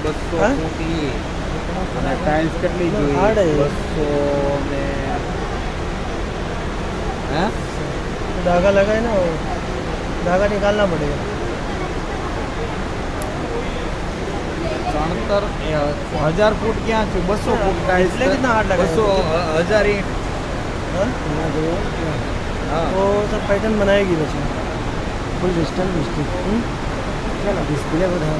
200 હા? ફૂટી અને ટાઇલ્સ કેટલી હાર્ડ જોઈએ? है 200 ને હે तो धागा लगा है ना वो धागा निकालना पड़ेगा ચણતર 1000 ફૂટ ક્યાં છે? 200 ફૂટ ટાઇલ્સ એટલે कितना हार्ड लगा है? 200 1000 ઈંટ. हाँ? હા वो सब पैटर्न बनाएगी बच्ची फुल डिजिटल मिस्टेक चलो डिस्प्ले बढ़ा